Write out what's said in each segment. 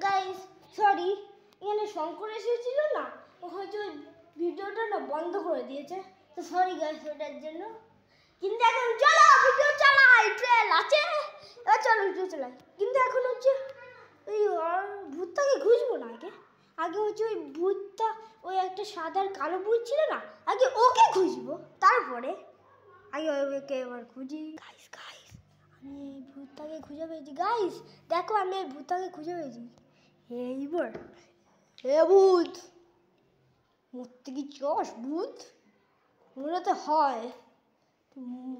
Guys sorry, এখানে শঙ্কর এসেছিল না, ও হয়তো ভিডিওটা না বন্ধ করে দিয়েছে, তো সরি গাইস ওটার জন্য। কিন্তু এখন চলো ভিডিও চালাই, ট্রেল আছে, চলো ভিডিও চালাই। কিন্তু এখন হচ্ছে ওই ভূতটাকে খুঁজবো না, আগে হচ্ছে ওই ভূতটা, ওই একটা সাদা আর কালো ভূত ছিল না, আগে ওকে খুঁজবো, তারপরে আগে ওকে এবার খুঁজি। গাইস গাইস আমি এই ভূতটাকে খুঁজে পেয়েছি। গাইস দেখো আমি এই ভূতটাকে খুঁজে পেয়েছি। এইবার এ ভূত মরতে কি চাস? ভূত মরাতে হয়,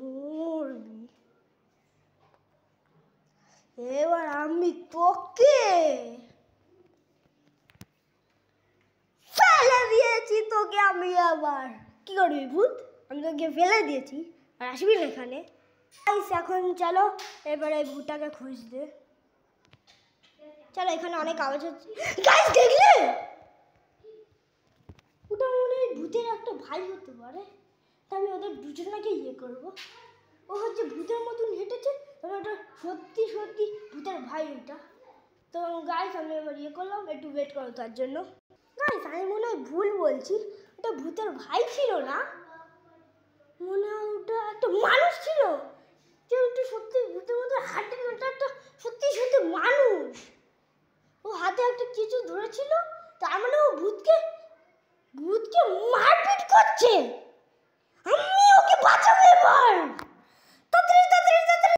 মরবি। এবার আমি তোকে ফেলে দিয়েছি, তোকে আমি আবার কি করবি ভূত? আমি তোকে ফেলে দিয়েছি আর আসবি না এখানে। এখন চলো এবারে ভূতটাকে খুঁজতে চলো। এখানে অনেক আওয়াজ হচ্ছে। গাইস দেখলে ওটা মনে হয় ভূতের একটা ভাই হতে পারে, তা আমি ওদের দুজনকে করবো। ও হচ্ছে ভূতের মতন হেঁটেছে, তবে ওটা সত্যি সত্যি ভূতের ভাই ওটা। তো গাইস আমি এবার করলাম, একটু ওয়েট করো তার জন্য। গাইস আমি মনে হয় ভুল বলছি, ওটা ভূতের ভাই ছিল না, মনে হয় ওটা একটা মানুষ ছিল, যে একটু সত্যি ভূতের মতো হাঁটে, ওটা একটা সত্যি সত্যি মানুষ। ও হাতে একটা কিছু ধরেছিল, তার মানে ও ভূতকে মারপিট করছে। আমি ওকে বাঁচাবো এবার, তাড়াতাড়ি তাড়াতাড়ি তাড়াতাড়ি।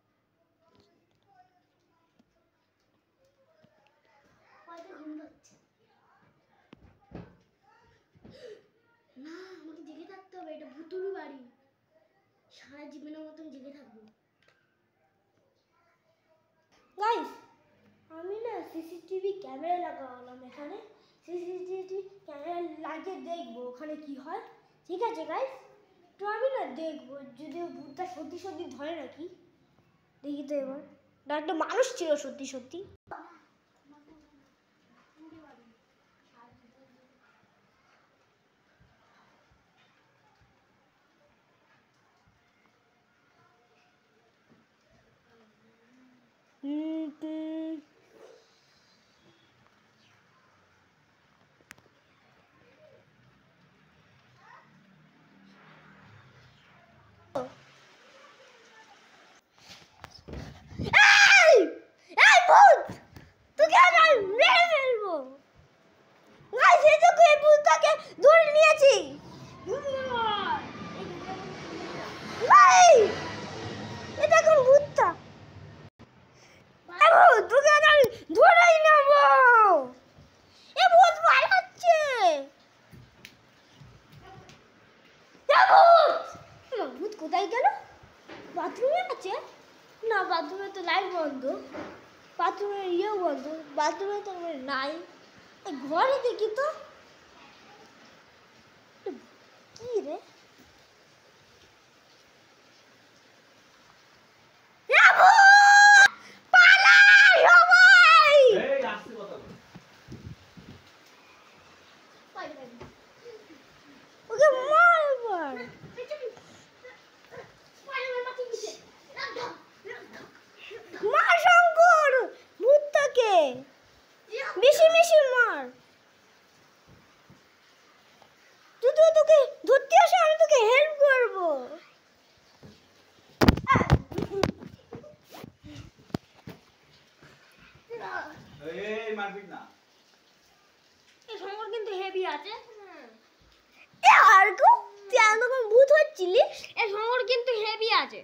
না আমাকে জেগে থাকতে হবে, এটা ভুতুড়ে বাড়ি, সারা জীবনের মতন জেগে থাকবো। গাইস আমি না সিসিটিভি ক্যামেরা লাগালাম এখানে, সিসিটিভি ক্যামেরা লাগিয়ে দেখবো ওখানে কি হয়। ঠিক আছে গাইস, তো আমি না দেখবো যদি ভূতটা সত্যি সত্যি ধরে নাকি, দেখি তো এবার। একটা মানুষ ছিল সত্যি সত্যি। ধরে নিয়েছি, এটা কোন ভূতটা? তোকে আমি ধরেই নেব। এ ভূত পালাচ্ছে, ভূত কোথায় গেল? বাথরুমে আছে না, বাথরুমে তো লাইট বন্ধ, বাথরুমের বন্ধ, বাথরুমে তো নাই। ঘরে দেখি তো কি রে, ওকে মার এবার। মার শঙ্কর ভূতটাকে, বেশি বেশি মার। তুই তোকে ধরতে আসে, আমি তোকে হেল্প করবো। শঙ্কর কিন্তু হেভি আছে। আর তুই এতক্ষণ ভূত হচ্ছিলিস, শঙ্কর কিন্তু হেভি আছে।